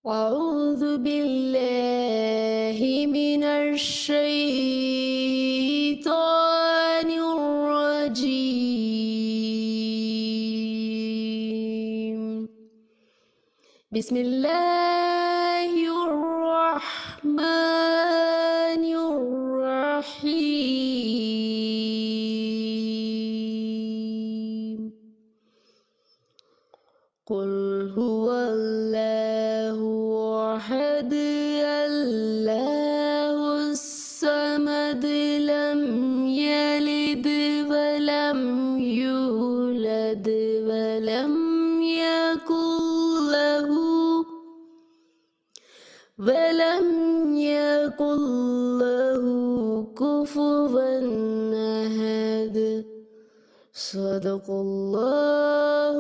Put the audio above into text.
أعوذ بالله من الشيطان الرجيم. بسم الله الرحمن الرحيم. قل هو الله أحد الله الصمد لم يلد ولم يولد ولم يكن له كفوا أحد. صدق الله